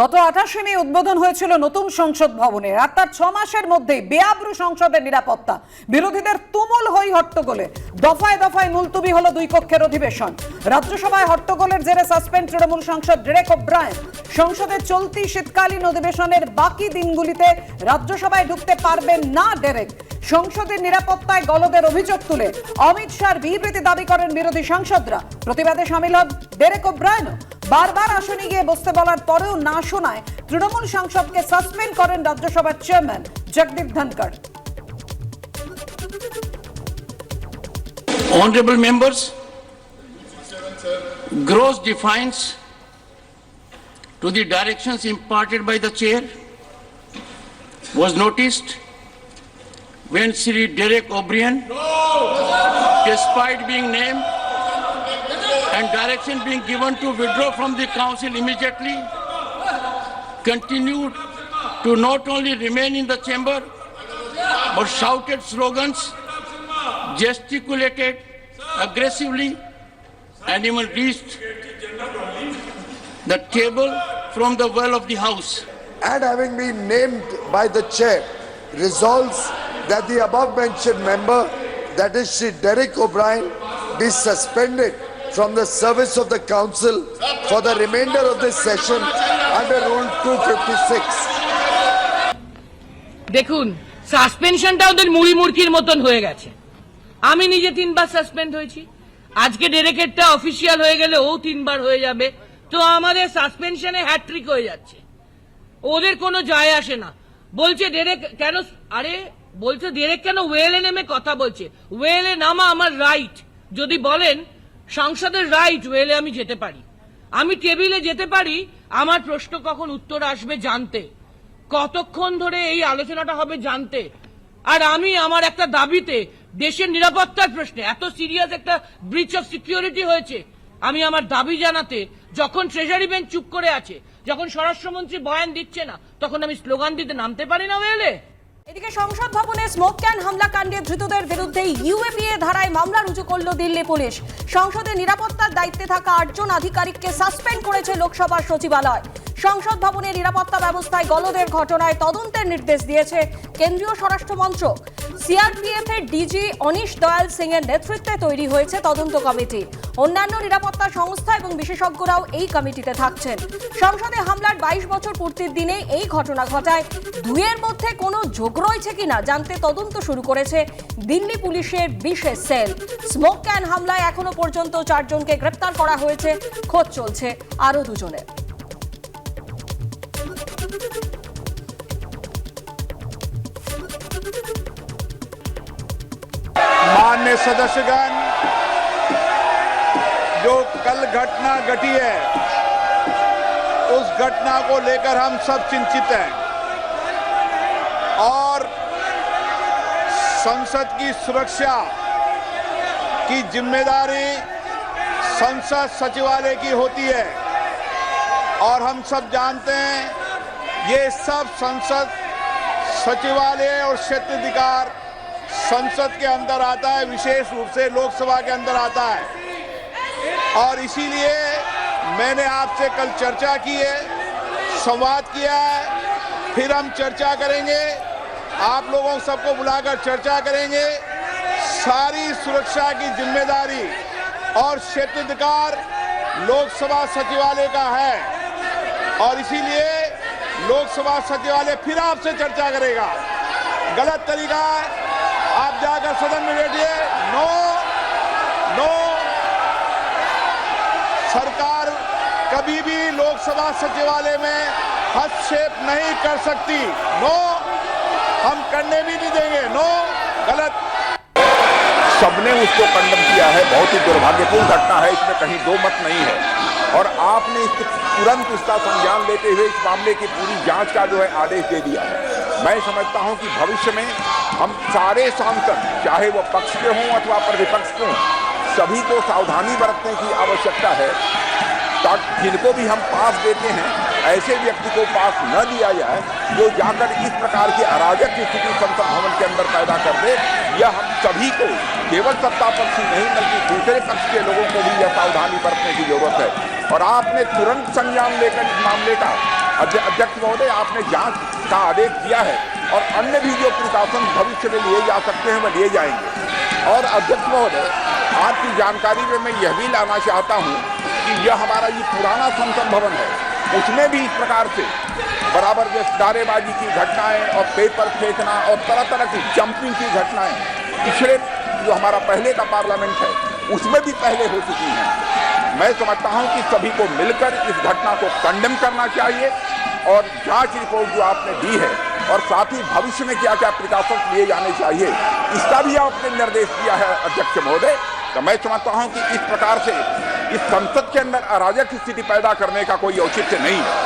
গত 28 মে উদ্বোধন হয়েছিল নতুন সংসদ ভবনে। আর তার 6 মাসের মধ্যেই বেআব্রু সংসদের নিরাপত্তা, বিরোধীদের তুমুল হই হট্টগোলে দফায় দফায় মুলতবি হলো দুই কক্ষের অধিবেশন। রাজ্যসভায় হট্টগোলের জেরে সাসপেন্ড তৃণমূল সাংসদ ডেরেক ওব্রায়েন। সংসদের চলতি শীতকালীন অধিবেশনের বাকি দিনগুলিতে রাজ্যসভায় ঢুকতে পারবেন না ডেরেক। সংসদের নিরাপত্তায় গলদের অভিযোগ তুলে অমিত শাহর বিবৃতি দাবি করেন বিরোধী সাংসদরা। প্রতিবাদে সামিল হন ডেরেক ওব্রায়েনও। বারবার আসনে গিয়ে বসতে বলার পরেও না শোনায় তৃণমূল সাংসদকে সাসপেন্ড করেন রাজ্যসভার chairman Jagdeep Dhankhar. Honorable members, gross defiance to the directions imparted by the chair was noticed when Sri Derek O'Brien, despite being named and direction being given to withdraw from the council immediately, continued to not only remain in the chamber but shouted slogans, gesticulated aggressively, and even reached the table from the well of the house. And having been named by the chair, resolves that the above mentioned member, that is Sri Derek O'Brien, be suspended from the service of the council for the remainder of this session under Rule 256. দেখুন, সাসপেনশনটা ওদের মুড়ি মুড়কির মতন হয়ে গেছে। আমি নিজে 3 বার suspend হয়েছি, আজকে ডেরেকেটটা অফিসিয়াল হয়ে গেলে ও 3 বার হয়ে যাবে। তো আমাদের সাসপেনশনে হ্যাট্রিক হয়ে যাচ্ছে, ওদের কোনো যায় আসে না। বলছে ডেরেক কেন, আরে বলছে ডেরেক কেন ওয়েলে নেমে কথা বলছে। ওয়েলে নামা আমার রাইট। যদি বলেন সংসদের রাইট, ওয়েলে আমি যেতে পারি, আমি টেবিলে যেতে পারি। আমার প্রশ্ন কখন উত্তর আসবে জানতে, কতক্ষণ ধরে এই আলোচনাটা হবে জানতে। আর আমি আমার একটা দাবিতে, দেশের নিরাপত্তার প্রশ্নে এত সিরিয়াস একটা ব্রিচ অফ সিকিউরিটি হয়েছে, আমি আমার দাবি জানাতে, যখন ট্রেজারি বেঞ্চ চুপ করে আছে, যখন স্বরাষ্ট্রমন্ত্রী বয়ান দিচ্ছে না, তখন আমি স্লোগান দিতে নামতে পারি না ওয়েলে। এদিকে সংসদ ভবনে স্মোক ক্যান হামলা কাণ্ডে ধৃতদের বিরুদ্ধে ইউএপিএ ধারায় মামলা রুজু করল দিল্লি পুলিশ। সংসদের নিরাপত্তার দায়িত্বে থাকা 8 জন আধিকারিককে সাসপেন্ড করেছে লোকসভার সচিবালয়। সংসদ ভবনের নিরাপত্তা ব্যবস্থায় গলদের ঘটনায় তদন্তের নির্দেশ দিয়েছে কেন্দ্রীয় স্বরাষ্ট্র মন্ত্রক। সিআরপিএফ এর ডিজি অনিশ দয়াল সিং এর নেতৃত্বে তৈরি হয়েছে তদন্ত কমিটি। অন্যান্য নিরাপত্তা সংস্থা এবং বিশেষজ্ঞরাও এই কমিটিতে থাকছেন। সংসদে হামলার 22 বছর পূর্তির দিনে এই ঘটনা ঘটায়। দুয়ের মধ্যে কোনো যোগ রয়েছে কিনা জানতে তদন্ত শুরু করেছে দিল্লি পুলিশের বিশেষ সেল। স্মোক ক্যান হামলায় এখনো পর্যন্ত 4 জনকে গ্রেপ্তার করা হয়েছে, খোঁজ চলছে আরো 2 জনের। माननीय सदस्यगण, जो कल घटना घटी है उस घटना को लेकर हम सब चिंतित हैं और संसद की सुरक्षा की जिम्मेदारी संसद सचिवालय की होती है। और हम सब जानते हैं ये सब संसद सचिवालय और क्षेत्राधिकार संसद के अंदर आता है, विशेष रूप से लोकसभा के अंदर आता है। और इसीलिए मैंने आपसे कल चर्चा की है, संवाद किया है, फिर हम चर्चा करेंगे, आप लोगों सबको बुलाकर चर्चा करेंगे। सारी सुरक्षा की जिम्मेदारी और क्षेत्राधिकार लोकसभा सचिवालय का है और इसीलिए लोकसभा सचिवालय फिर आपसे चर्चा करेगा। गलत तरीका है, आप जाकर सदन में बैठिए। नो नो, सरकार कभी भी लोकसभा सचिवालय में हस्तक्षेप नहीं कर सकती। नो, हम करने भी नहीं देंगे। नो, गलत। सबने उसको कंडम किया है, बहुत ही दुर्भाग्यपूर्ण घटना है, इसमें कहीं दो मत नहीं है। और आपने तुरंत इसका संज्ञान लेते हुए इस मामले की पूरी जांच का जो है आदेश दे दिया है। मैं समझता हूं कि भविष्य में हम सारे सांसद, चाहे वो पक्ष के हों अथवा प्रतिपक्ष के हों, सभी को सावधानी बरतने की आवश्यकता है। ताकि जिनको भी हम पास देते हैं, ऐसे व्यक्ति को पास न दिया जाए जो जाकर इस प्रकार की अराजक स्थिति संसद भवन के अंदर पैदा कर दे। यह हम सभी को, केवल सत्ता पक्ष ही नहीं बल्कि दूसरे पक्ष के लोगों को भी यह सावधानी बरतने की जरूरत है। और आपने तुरंत संज्ञान लेकर इस मामले का अध्यक्ष महोदय, आपने जांच का आदेश दिया है और अन्य भी जो प्रिकॉशन भविष्य में लिए जा सकते हैं वह लिए जाएंगे। और अध्यक्ष महोदय, आपकी जानकारी में मैं यह भी लाना चाहता हूं कि यह हमारा ये पुराना संसद भवन है, उसमें भी इस प्रकार से बराबर जैसे नारेबाजी की घटनाएं और पेपर फेंकना और तरह तरह की जंपिंग की घटनाएं पिछले जो हमारा पहले का पार्लियामेंट है उसमें भी पहले हो चुकी हैं। मैं समझता हूं कि सभी को मिलकर इस घटना को कंडेम करना चाहिए और जांच रिपोर्ट जो आपने दी है और साथ ही भविष्य में क्या क्या प्रिकॉशंस लिए जाने चाहिए इसका भी आपने निर्देश दिया है अध्यक्ष महोदय। तो मैं समझता हूं कि इस प्रकार से इस संसद के अंदर अराजक स्थिति पैदा करने का कोई औचित्य नहीं है।